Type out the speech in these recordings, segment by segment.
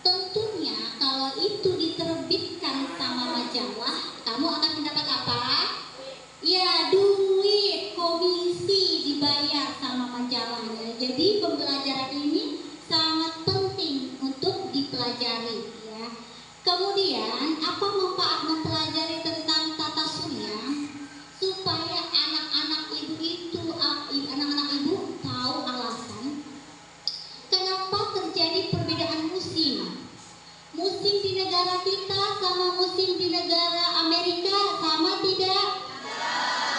Tentunya kalau itu diterbitkan sama majalah, kamu akan mendapat apa? Ya, duit, komisi dibayar sama majalahnya. Jadi pembelajaran ini sangat penting untuk dipelajari ya. Kemudian apa manfaat mempelajari tentang tata surya? Supaya anak-anak ibu tahu alasan kenapa terjadi perbedaan musim. Musim di negara kita sama musim di negara Amerika sama tidak?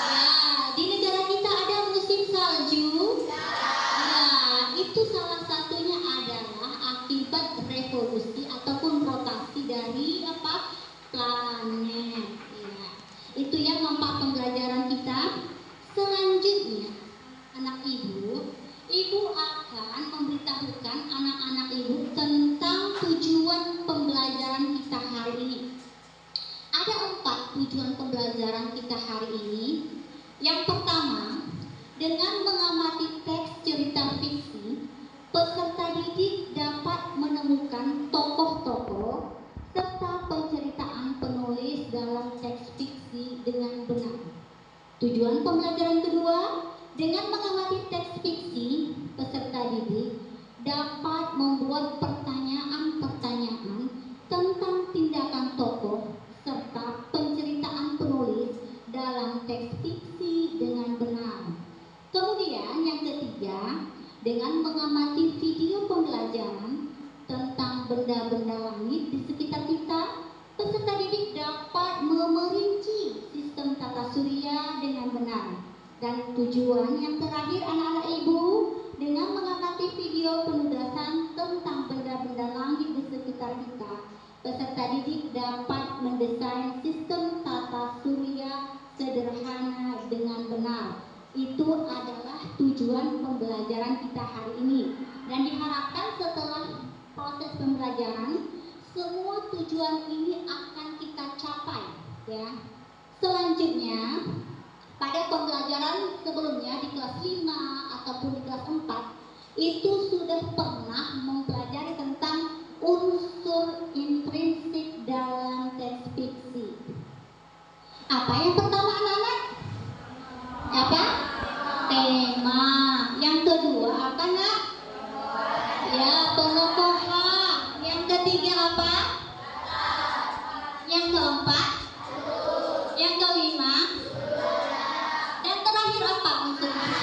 Ya, di negara kita ada musim salju. Ya, itu salah satunya adalah akibat revolusi ataupun rotasi dari planet. Ya, itu yang manfaat pembelajaran kita. Selanjutnya, anak ibu akan memberitahukan anak-anak ibu tentang tujuan pembelajaran kita hari ini. Ada 4 tujuan pembelajaran kita hari ini. Yang pertama, dengan mengamati teks cerita fiksi, peserta didik dapat menemukan tokoh-tokoh serta penceritaan penulis dalam teks fiksi dengan benar. Tujuan pembelajaran kedua, dengan mengamati teks fiksi, peserta didik dapat membuat pertanyaan-pertanyaan tentang tindakan tokoh serta penceritaan penulis dalam teks fiksi dengan benar. Kemudian yang ketiga, dengan mengamati video pembelajaran tentang benda-benda langit di sekitar kita, peserta didik dapat memerinci sistem tata surya dengan benar. Dan tujuan yang terakhir anak-anak ibu, dengan mengamati video penugasan tentang benda-benda langit di sekitar kita, peserta didik dapat mendesain sistem tata surya sederhana dengan benar. Itu adalah tujuan pembelajaran kita hari ini. Dan diharapkan setelah proses pembelajaran, semua tujuan ini akan kita capai ya. Selanjutnya, pada pembelajaran sebelumnya di kelas 5 ataupun di kelas 4 itu sudah pernah mempelajari tentang unsur intrinsik dalam teks fiksi. Apa yang pertama anak-anak? Apa? Tema. Yang kedua apa nak? Ya, penokohan. Yang ketiga apa? Yang keempat? Yang kelima? Dan terakhir apa unsurnya?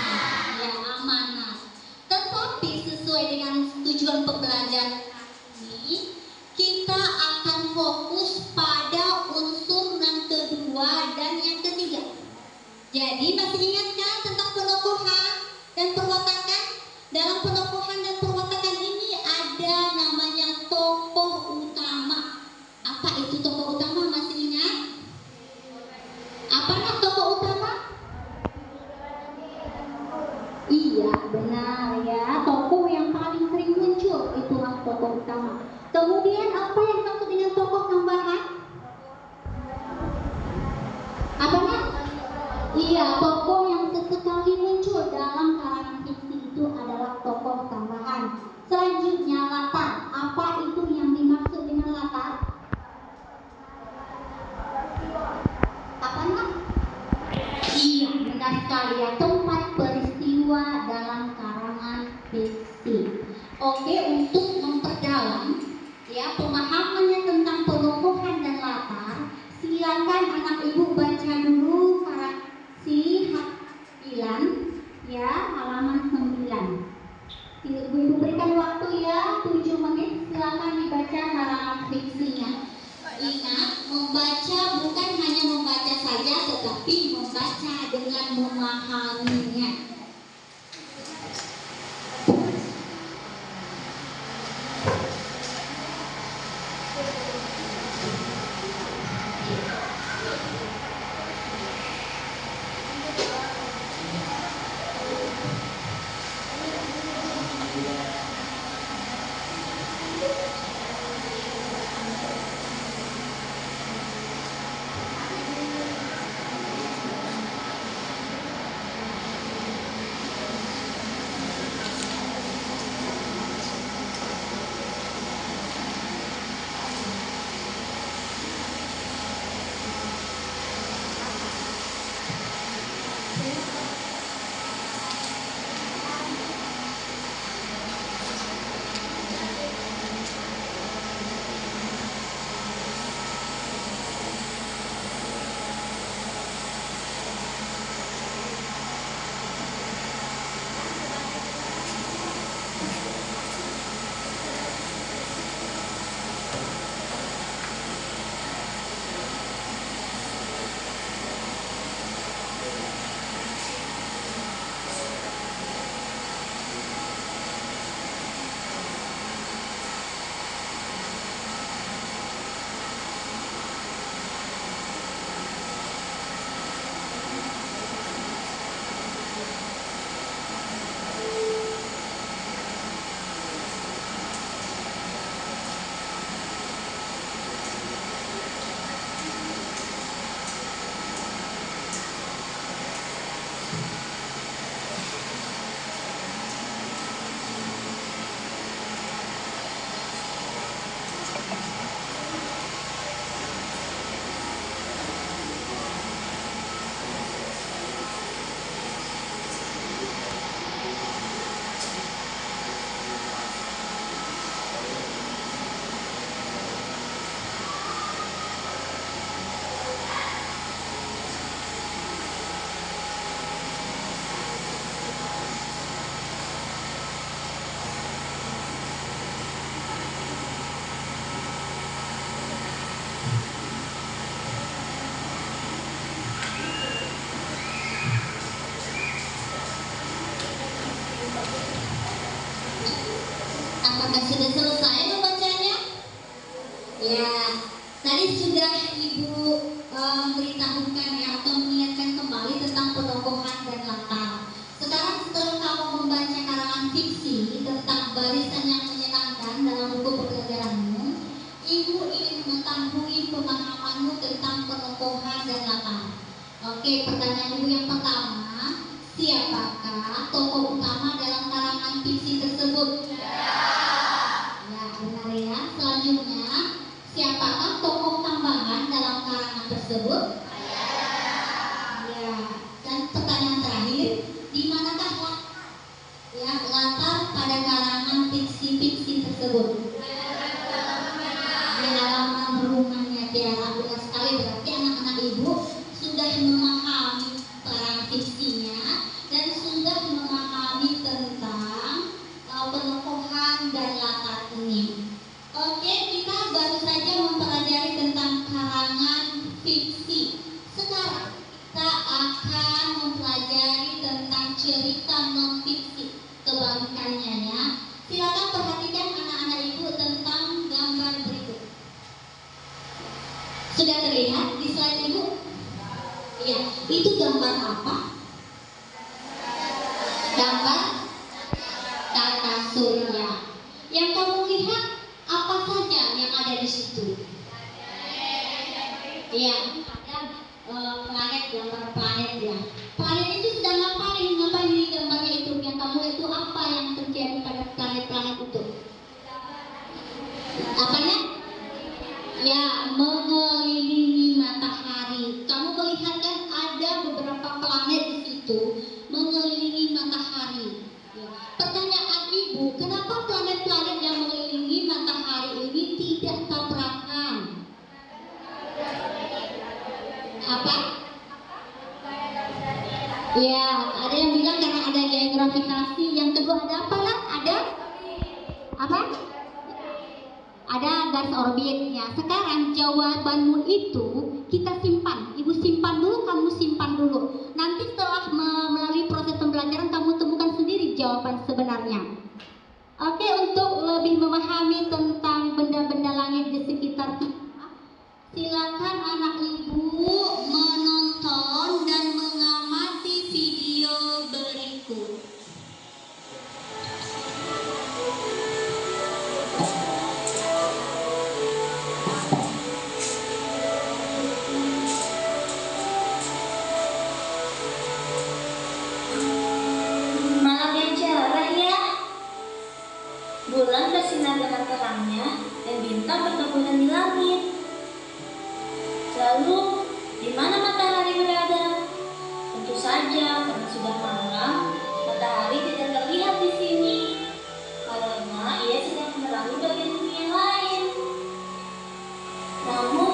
Ya, amanat. Tetapi sesuai dengan tujuan pembelajaran ini, kita akan fokus pada unsur yang kedua dan yang ketiga. Jadi masih ingatkah tentang penokohan dan perwatakan? Dalam penokohan dan perwatakan ini ada namanya tokoh utama. Apa itu tokoh utama? Masih ingat? Apa nak tokoh utama? Iya, benar ya. Tokoh yang paling sering muncul itulah tokoh utama. Kemudian apa yang dimaksud dengan tokoh tambahan? Apa nak? Iya, tokoh yang sesekali muncul dalam karangan fiksi itu adalah tokoh tambahan. Selanjutnya latar. Apa itu yang dimaksud dengan latar? Apa nak? Iya, benar sekali ya, tempat peristiwa dalam karangan fiksi. Oke, untuk memperdalam ya pemahamannya tentang penokohan dan latar, silakan anak ibu baca dulu si Hafsilan ya, halaman 9. Ibu berikan waktu ya 7 menit, silakan dibaca karangan fiksinya. Ingat, membaca bukan hanya membaca saja, tetapi membaca dengan memahaminya. Apakah sudah selesai membacanya? Ya, tadi sudah Ibu beritahukan ya, atau mengingatkan kembali tentang penokohan dan latar. Sekarang setelah kamu membaca karangan fiksi tentang barisan yang menyenangkan dalam buku pembelajaranmu, Ibu ingin mengetahui pemahamanmu tentang penokohan dan latar. Oke, pertanyaan Ibu yang pertama, siapakah tokoh utama dalam karangan fiksi tersebut? Ya, benar ya. Selanjutnya, siapakah tokoh tambahan dalam karangan tersebut? Ya. Dan pertanyaan terakhir, di manakah latar pada karangan fiksi-fiksi tersebut? Di halaman rumahnya Tiara. Benar sekali, berarti anak-anak Ibu sudah memahami karangan fiksinya dan sudah memahami tentang penokohan dan latar ini. Oke, kita baru saja mempelajari tentang karangan fiksi. Sekarang kita akan mempelajari tentang cerita non-fiksi. Kebalikannya ya. Silakan perhatikan anak-anak Ibu tentang gambar berikut. Sudah terlihat di slide Ibu? Iya, itu gambar apa? Gambar tata surya. Yang kamu lihat apa saja yang ada di situ? Iya, ada planet, gambar planet ya. Planet itu sedang ngapain di gambarnya itu? Yang kamu lihat itu apa yang terjadi pada planet-planet itu? Apanya? Ya, mengelilingi matahari. Kamu melihat kan ada beberapa planet di situ mengelilingi matahari. Ya. Pertanyaan Ibu, kenapa planet-planet yang mengelilingi matahari ini tidak tabrakan? Apa? Ya, ada yang bilang karena ada gaya gravitasi. Yang kedua ada apa lah? Ada apa? Ada garis orbitnya. Sekarang jawabanmu itu kita simpan. Ibu simpan dulu, kamu simpan dulu. Nanti setelah melalui proses pembelajaran kamu temukan sendiri jawaban sebenarnya. Oke, untuk lebih memahami tentang benda-benda langit di sekitar kita, silakan anak Ibu menonton dan mengamati video berikut. Bulan bersinar dengan terangnya dan bintang bertaburan di langit. Lalu, di mana matahari berada? Tentu saja, karena sudah malam, matahari tidak terlihat di sini, karena ia sedang menerangi bagian bumi yang lain. Namun,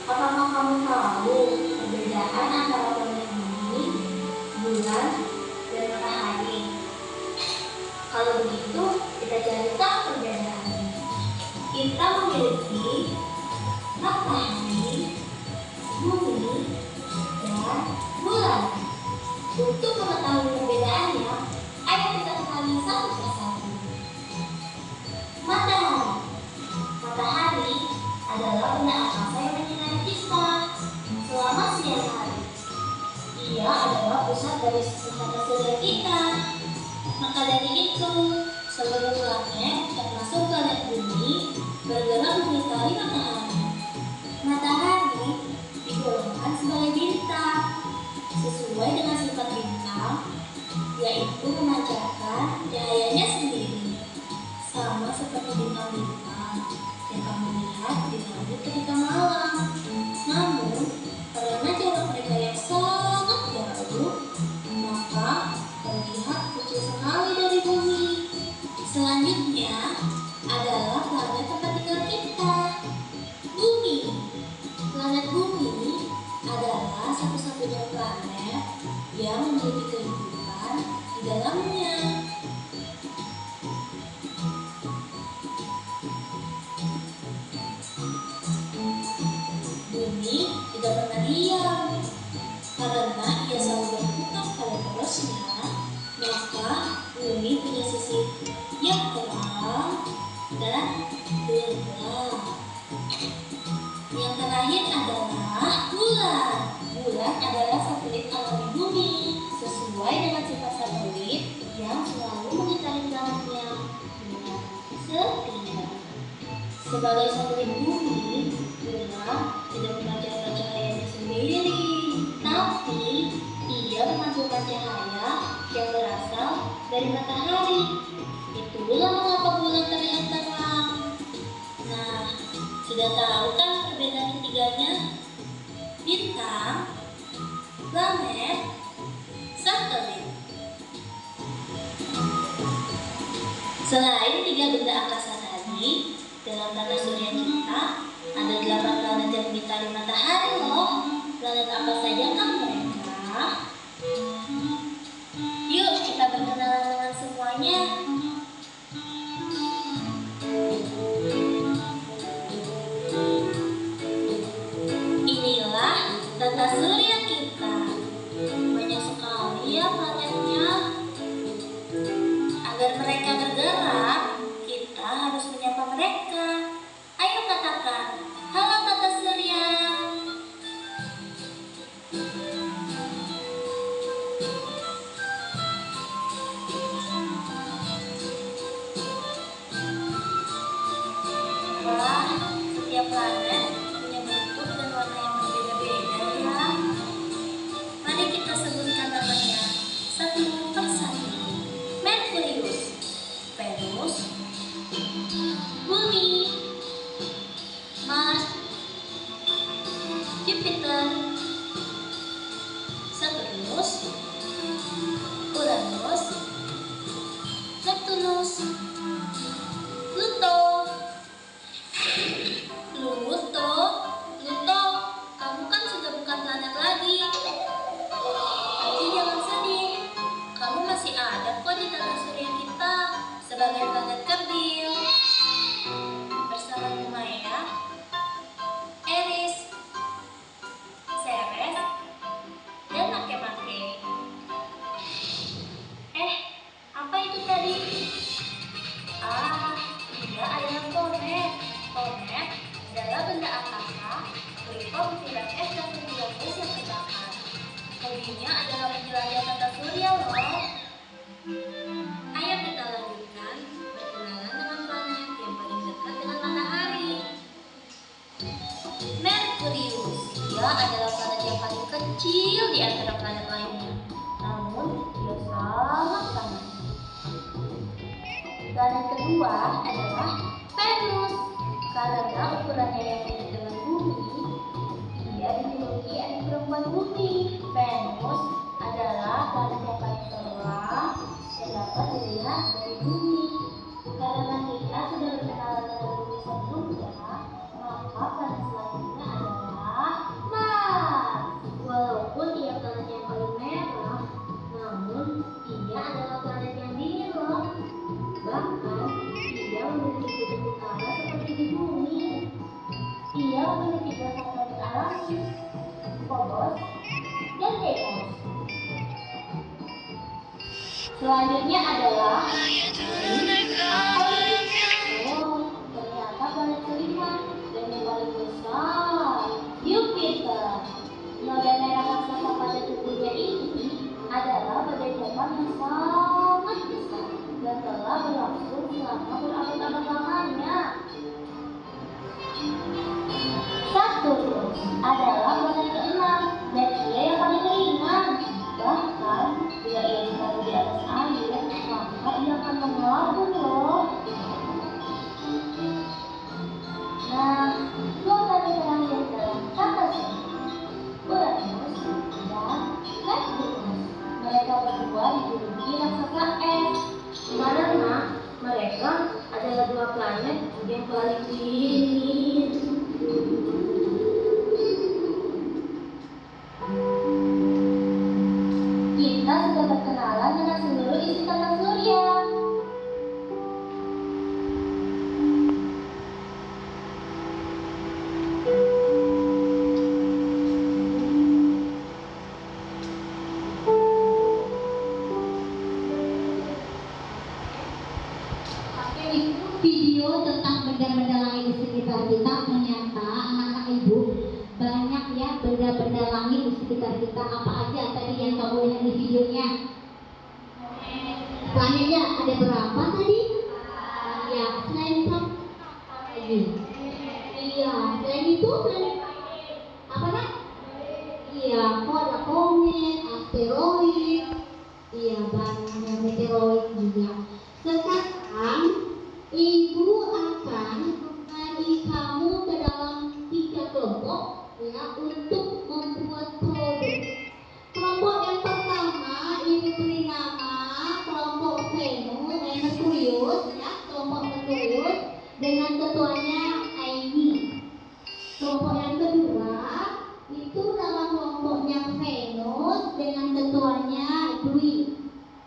apakah kamu tahu perbedaan antara planet bumi, bulan, dan matahari? Kalau begitu, kita cari tahu perbedaannya. Kita memiliki matahari, bumi, dan bulan. Untuk mengetahui perbedaannya, ayo kita kenali satu persatu. Matahari. Matahari adalah benda angkasa yang menyinari kita selama siang hari. Ia adalah pusat dari tata surya kita. Maka dari itu, seluruh planet termasuk planet bumi bergerak mengitari matahari. Matahari digolongkan sebagai bintang sesuai dengan sifat bintang, yaitu memancarkan cahayanya sendiri, sama seperti bintang-bintang yang kamu lihat di langit ketika malam. Namun, karena jarak mereka yang sangat jauh, maka terlihat kecil sekali dari bumi. Selanjutnya adalah planet tempat tinggal kita, bumi. Planet bumi adalah satu-satunya planet yang memiliki kehidupan di dalamnya. Bumi tidak pernah diam, karena ia selalu berputar pada terusnya. Maka bumi punya sisi yang terang terakhir adalah bulan. Bulan adalah satelit alami bumi. Sesuai dengan sifat satelit yang selalu mengitari planetnya dengan setia. Sebagai satelit bumi, bulan tidak memancarkan cahayanya sendiri, tapi ia memantulkan cahaya yang berasal dari matahari. Itulah mengapa bulan terlihat terang. Nah, sudah tahu kan perbedaan ketiganya? Bintang, planet, satelit. Selain tiga benda angkasa tadi, dalam tata surya kita ada 8 planet yang mengitari matahari loh. Planet apa saja kan mereka? Yuk kita berkenalan dengan semuanya. Inilah tata surya kita. Banyak sekali ya planetnya. Agar mereka bergerak, kita harus menyapa mereka. Ayo katakan, halo tata surya. Wah, setiap planet punya bentuk dan warna yang berbeda-beda ya. Mari kita sebutkan namanya satu persatu. Merkurius, Venus, Bumi, Mars, Jupiter, Saturnus, Uranus, Neptunus, Pluto. Pluto, kamu kan sudah bukan planet lagi. Tapi jangan sedih, kamu masih ada kok di tata surya kita sebagai planet kerdil. Bersama Maya, Eris, Ceres, dan Makemake. Apa itu tadi? Dia adalah komet. Komet adalah benda angkasa berupa butiran es dan butiran gas yang terbakar. Hobinya adalah menjelajah tata surya loh. Ayo kita lanjutkan berkenalan dengan planet yang paling dekat dengan matahari. Merkurius, dia adalah planet yang paling kecil di antara planet lainnya. Namun dia sangat panas. Planet kedua adalah Venus. Karena ukurannya yang mirip dengan bumi, dia dijuluki adik perempuan bumi. Venus adalah planet yang paling terang yang dapat dilihat dari bumi. Karena kita sudah berkenalan dengan bumi sebelumnya, maka planet selanjutnya adalah Mars. Walaupun ia planet yang paling merah, namun ia adalah planet yang dingin loh. Bahkan ia memiliki kutub utara seperti di bumi. Ia memiliki 2 satelit alami, Phobos dan Deimos. Selanjutnya adalah ternyata planet kelima dan yang paling besar, Jupiter. Noda merah raksasa pada tubuhnya ini adalah badai topan yang sangat besar dan telah berlangsung selama berabad-abad lamanya. Saturnus adalah planet ke-6 dan ia yang paling ringan. Bahkan bila ia ditaruh di atas air, maka ia akan mengapung loh. Nah, 2 planet terakhir dalam tata surya, Uranus dan Neptunus. Mereka berdua dijuluki raksasa es. Karena mereka adalah 2 planet yang paling dingin. Kita sudah berkenalan dengan seluruh isi tata surya. Video tentang benda-benda lain di sekitar kita ternyata anak-anak ibu ya benda-benda langit di sekitar kita. Apa aja tadi yang kamu lihat di videonya? Planetnya ada berapa tadi? Ya, selain itu apa lagi? Iya, selain itu apa nak? Iya, ada komet, asteroid, iya banyak meteoroid juga. Sekarang ibu akan membagi kamu ke dalam 3 kelompok ya untuk membuat produk. Kelompok yang pertama ibu beri nama kelompok Merkurius ya, kelompok Merkurius dengan ketuanya Aini. Kelompok yang kedua itu nama kelompoknya Venus dengan ketuanya Dwi.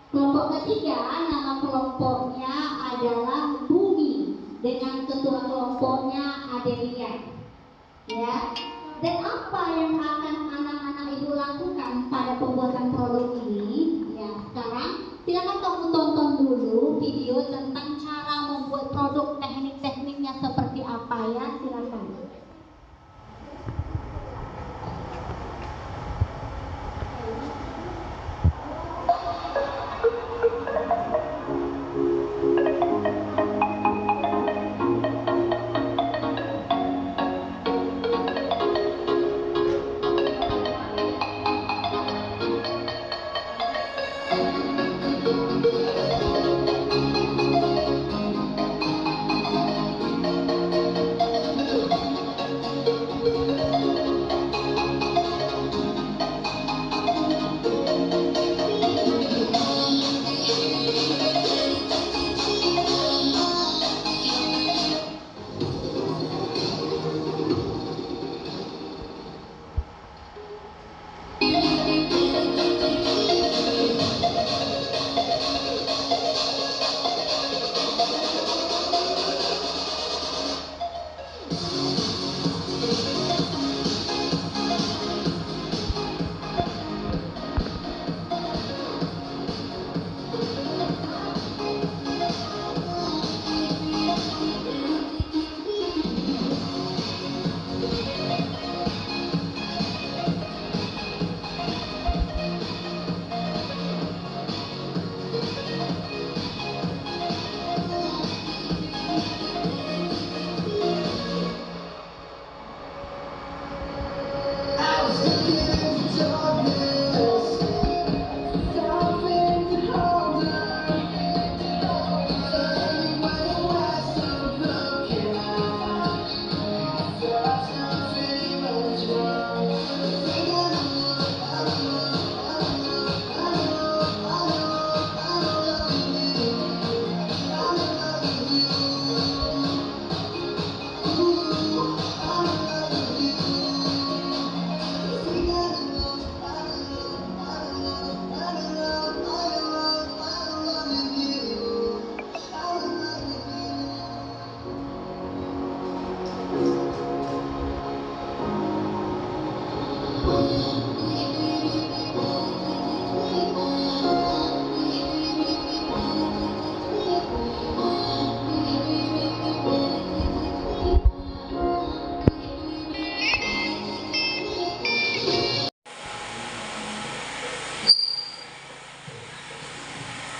Kelompok ketiga nama kelompoknya adalah Bumi dengan ketua kelompoknya Adelia. Ya. Dan apa yang akan anak-anak ibu lakukan pada pembuatan produk ini? Ya, sekarang silakan kamu tonton dulu video tentang cara membuat produk, teknik-tekniknya seperti apa ya, silakan.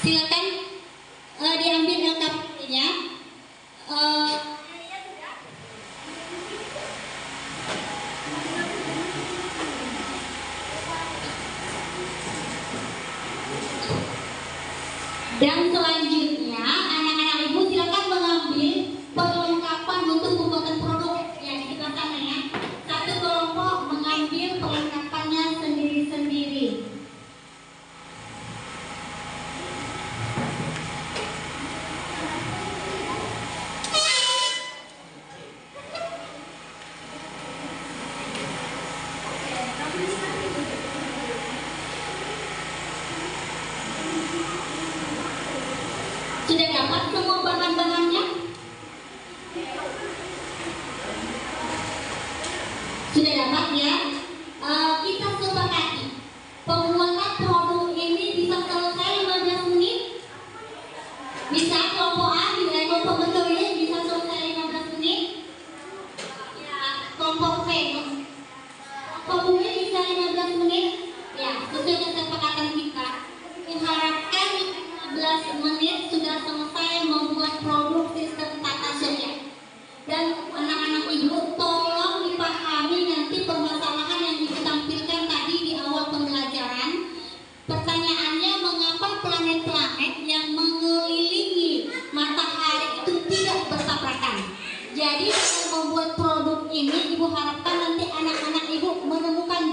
Silakan diambil LKP-nya. Dan selanjutnya anak-anak ibu silakan mengambil perlengkapan untuk pembuatan produk yang di sebelah sana ya. Satu kelompok mengambil perlengkapannya sendiri-sendiri.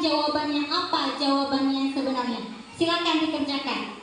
jawabannya apa jawabannya yang sebenarnya. Silakan dikerjakan.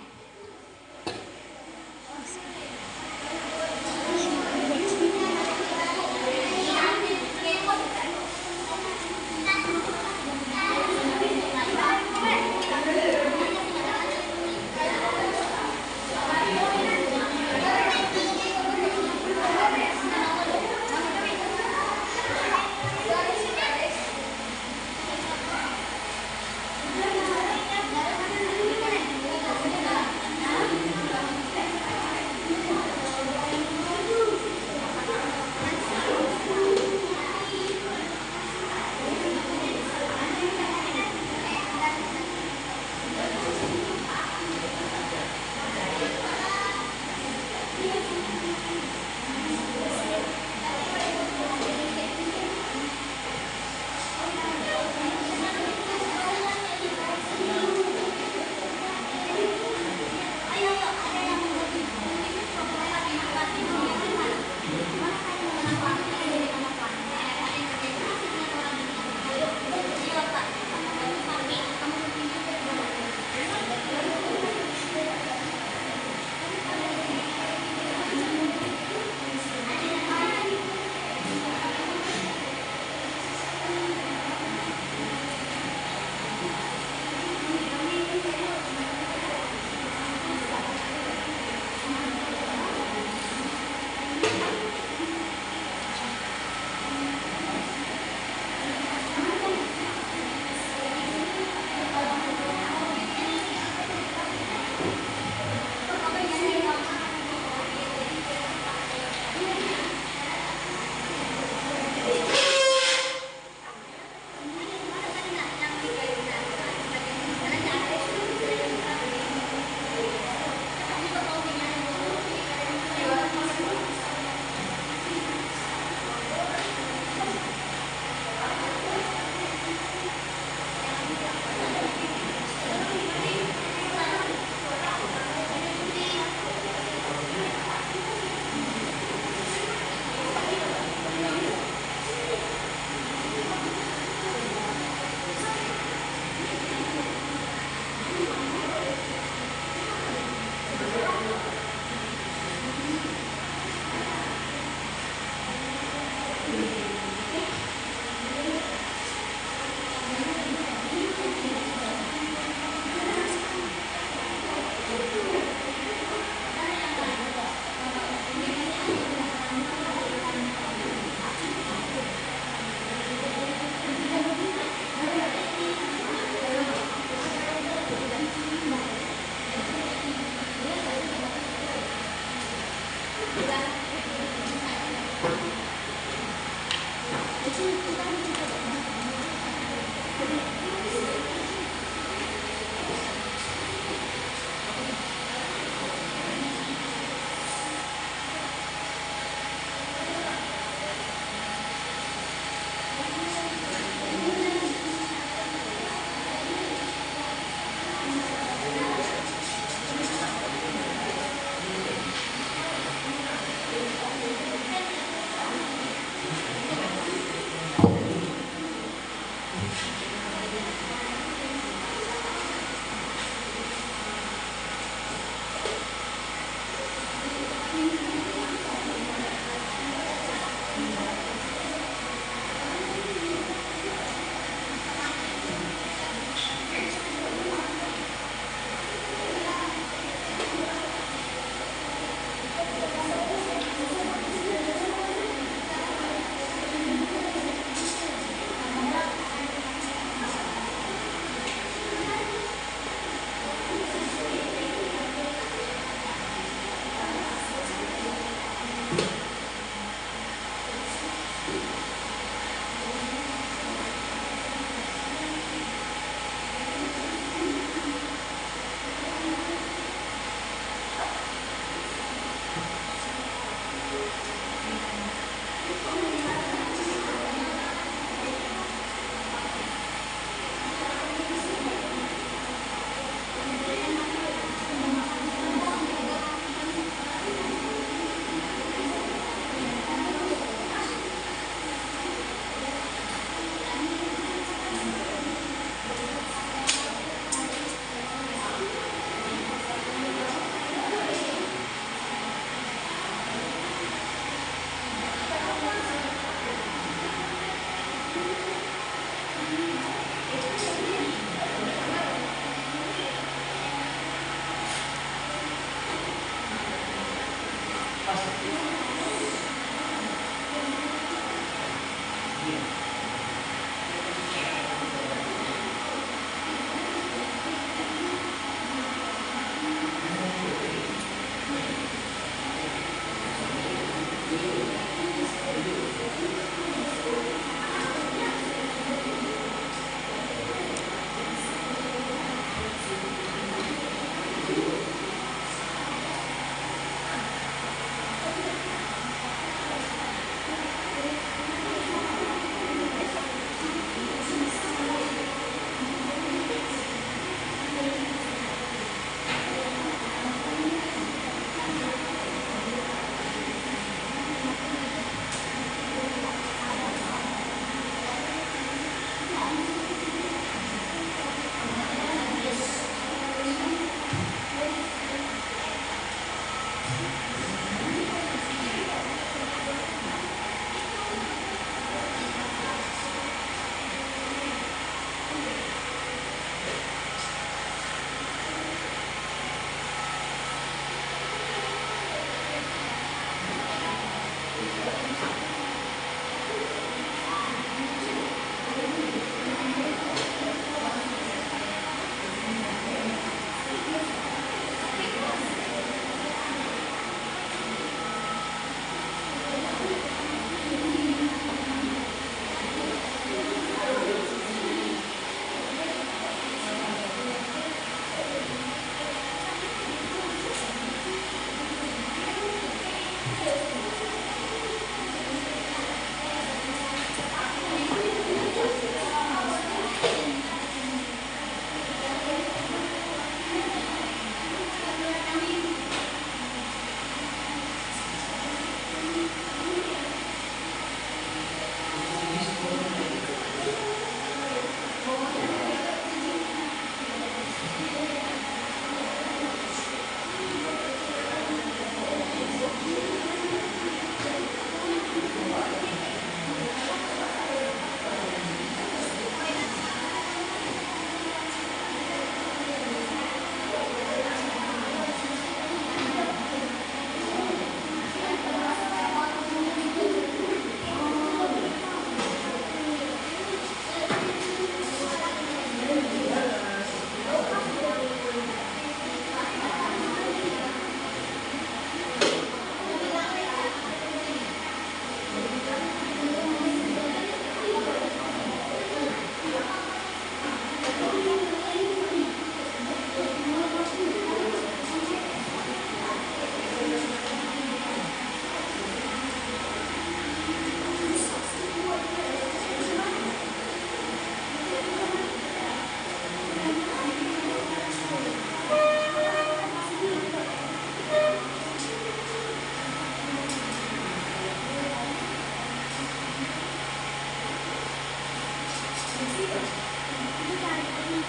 Bu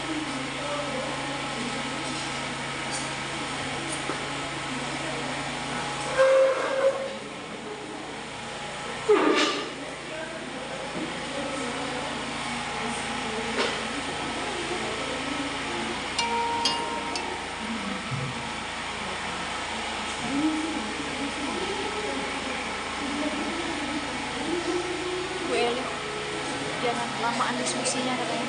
Eli, jangan kelamaan diskusinya katanya.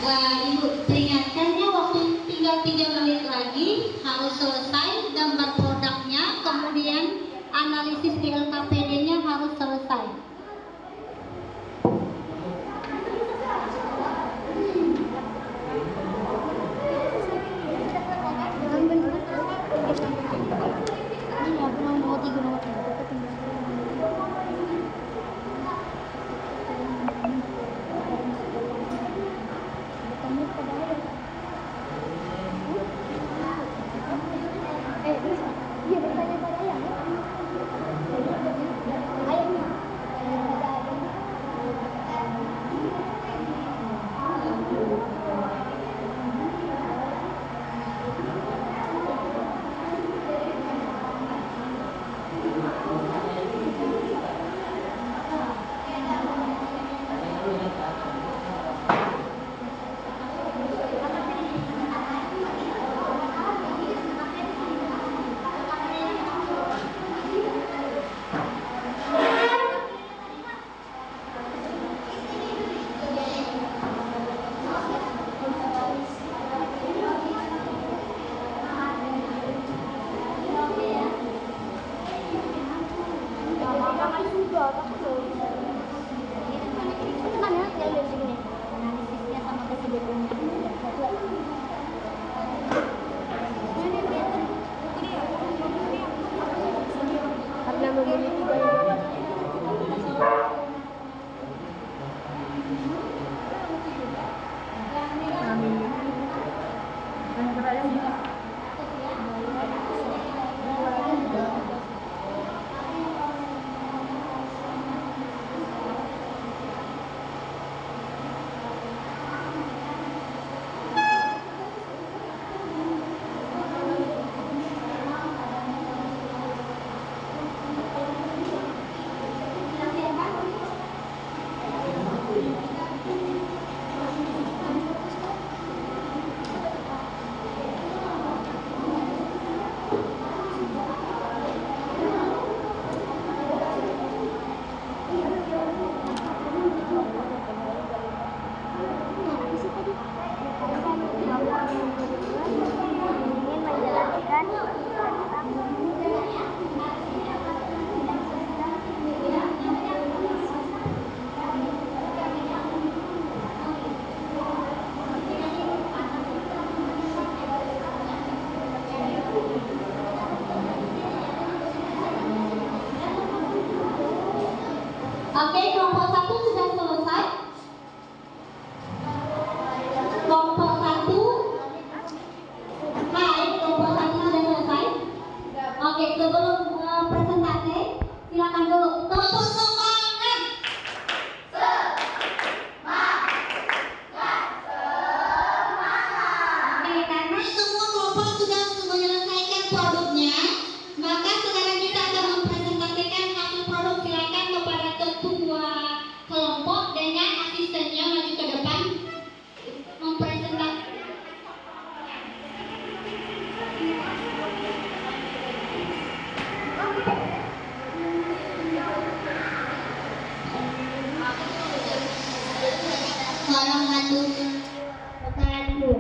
Wah, Ibu peringatkan ya, waktu tinggal 3 menit lagi harus selesai gambar produknya, kemudian analisis di LKPD-nya harus selesai. Oke, kelompok 1 sudah selesai. Kelompok 1. Hai, kelompok 1 sudah selesai. Oke, sebelum presentasi, silakan dulu tepuk semangat. Oke, karena semua kelompok sudah menyelesaikan produknya, maka sekarang kita akan mempresentasikan hasil produk. Silakan kepada ketua kelompok dengan asistennya maju ke depan mempresentasikan. Warahmatullahi wabarakatuh.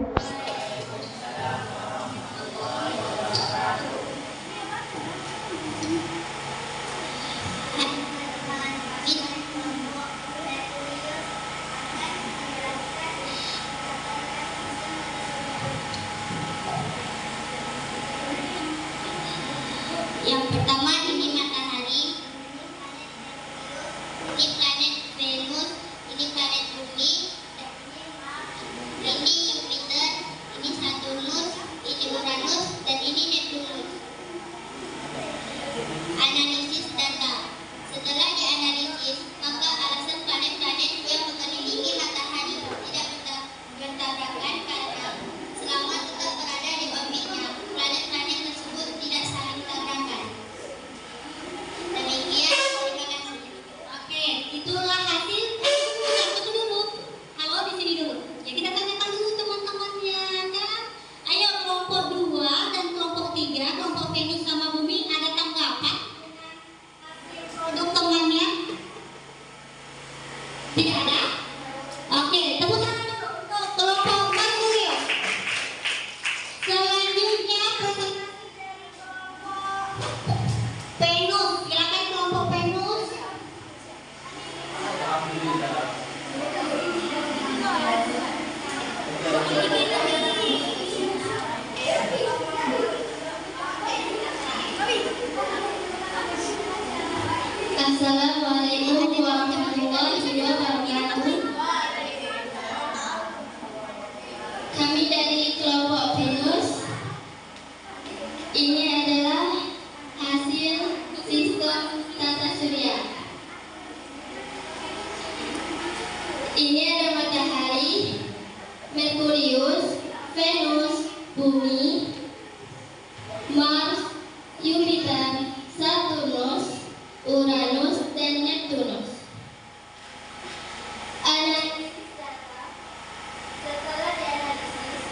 Yang pertama ini matahari, ini planet Venus, ini planet Bumi, ini Jupiter, ini Saturnus, ini Uranus, dan ini Neptunus. Analisis data. Setelah dianalisis, maka alasan planet-planet yang mengelilingi matahari tidak bertabrakan karena selama tetap berada di orbitnya, planet-planet tersebut tidak saling tabrakan. Demikian Assalamualaikum warahmatullahi wabarakatuh. Kami dari kelompok Venus. Ini adalah hasil sistem tata surya. Ini ada matahari, Merkurius, Venus, Bumi, Mars, Jupiter, Saturnus, Uranus, dan Neptunus. Analisis data. Setelah dianalisis,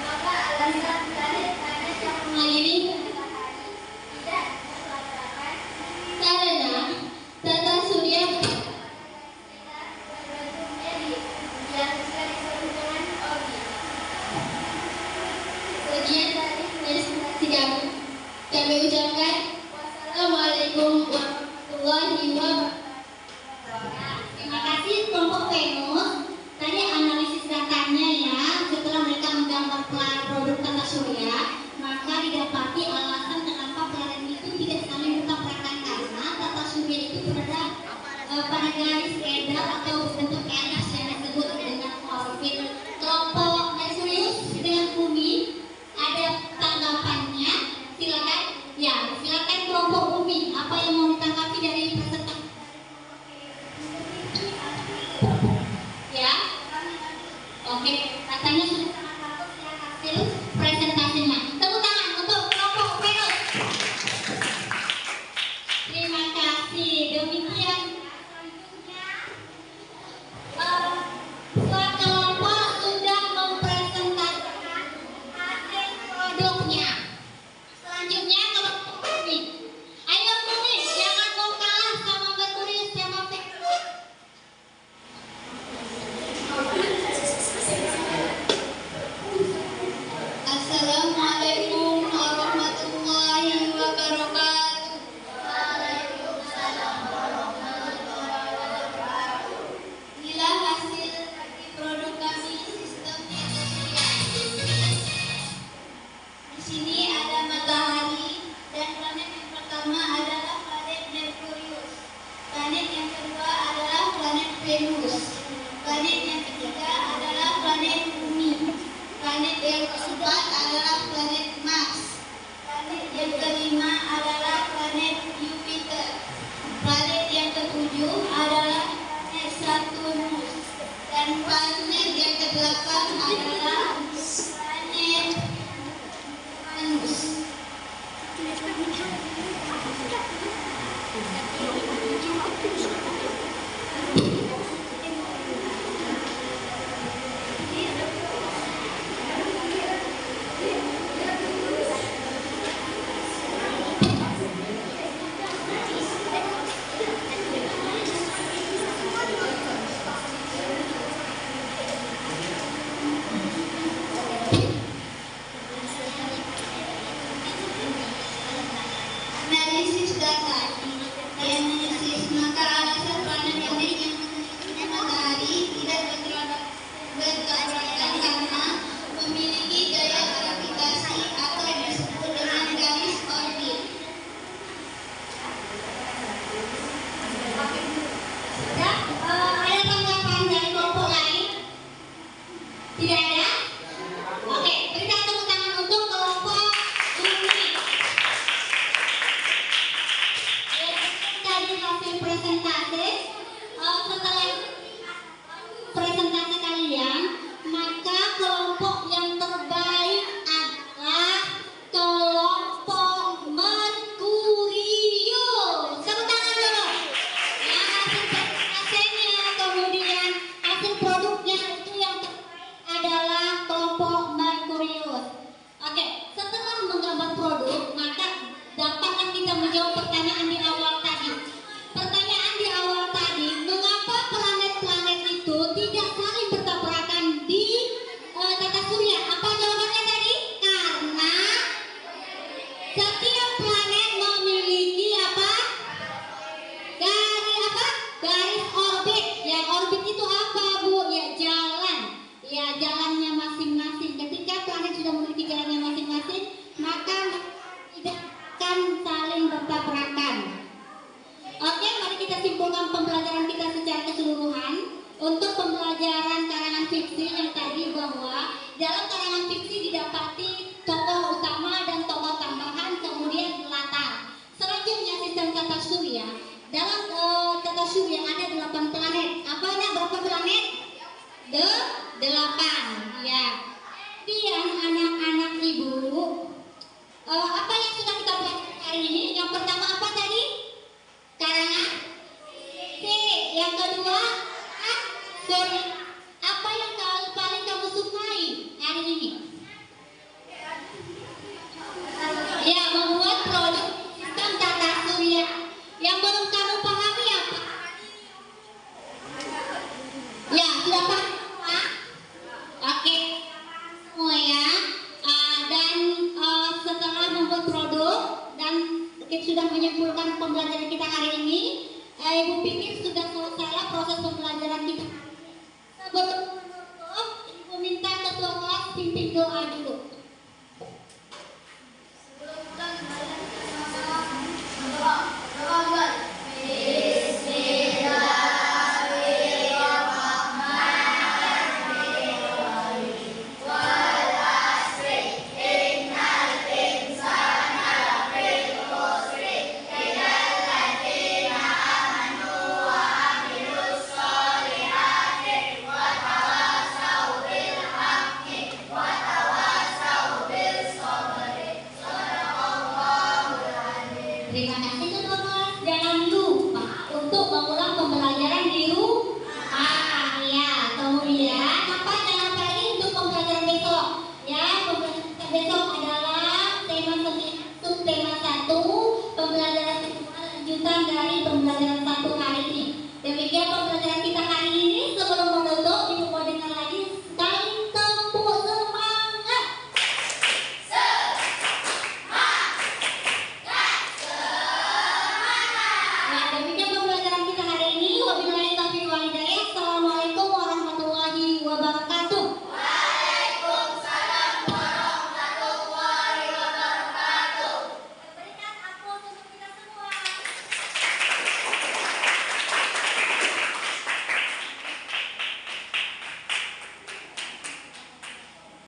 maka alasan planet-planet yang mengelilingi matahari tidak terselatakan karena tata surya berbentuknya yang sekalipun dengan orbit. Sekian dari presentasi kami ucapkan. Wassalamualaikum warahmatullahi wabarakatuh. Terima kasih kelompok Venus. Tadi analisis datanya ya, setelah mereka menggambar produk tata surya, maka didapati alasan kenapa planet itu tidak saling bertabrakan karena tata surya itu berada pada garis edar atau bentuk enas yang disebut dengan orbit. Kelompok Merkurius dengan Bumi ada tanggapannya? Silakan. Ya, silakan kelompok Bumi. Apa yang mau ditanggapi dari presentasi? Ya, oke. Katanya sudah sangat bagus ya hasil presentasinya. Tepuk tangan untuk kelompok Venus. Terima kasih. Demikian. Selanjutnya, kelompok sudah mempresentasikan hasil produknya. Selanjutnya kelompok Bumi. Ayo Bumi, jangan mau kalah sama Merkurius sama Venus. Assalamualaikum warahmatullahi wabarakatuh. Waalaikumsalam warahmatullahi wabarakatuh. Inilah hasil produk kami sistemnya. Di sini ada matahari dan planet yang pertama adalah planet Merkurius. Planet yang kedua adalah planet Venus. Planet yang ketiga adalah planet Bumi. Planet yang keempat adalah planet Mars. Planet yang kelima adalah planet Jupiter. Planet yang ketujuh adalah planet Saturnus. Dan planet yang kedelapan adalah planet Uranus. Analisis data. Dianalisis maka alasan planet yang mengelilingi matahari tidak bertabrakan karena memiliki gaya gravitasi atau disebut dengan garis orbit. Ya, ada tanggapan dari kelompok lain? Tidak ada? Oke, berikan tepuk tangan untuk kelompok Bumi. Tadi hasil presentasi. Setelah presentasi kalian, maka kelompok yang terbaik adalah kelompok Merkurius. Tepuk tangan dulu. Ya, hasil presentasinya, kemudian hasil produknya itu yang terbaik adalah kelompok Merkurius. Oke, setelah menggambar produk, maka dapatlah kita menjawab pertanyaan di awal tadi. Pertanyaan di awal tadi, mengapa planet-planet itu tidak saling bertabrakan di tata surya? Apa jawabannya tadi? Karena setiap planet memiliki apa? Garis orbit. Ya, orbit itu apa, Bu? Ya, jalan. Ya, jalannya masing-masing. Ketika planet sudah memiliki jalannya masing-masing, maka Ya, membuat produk sistem tata surya. Yang belum kamu pahami apa? Ya, sudah paham? Pak? Oke, semua ya. Setelah membuat produk dan kita sudah menyimpulkan pembelajaran kita hari ini, Ibu pikir sudah selesai proses pembelajaran kita. Sebelum menutup, Ibu minta ketua kelas pimpin doa dulu. Terima kasih ketua kelas. Jangan lupa untuk mengulang pembelajaran di rumah. Ya, kemudian apa jangan lagi untuk pembelajaran besok. Ya, pembelajaran kita besok adalah tema subtema 1, pembelajaran kedua lanjutan dari pembelajaran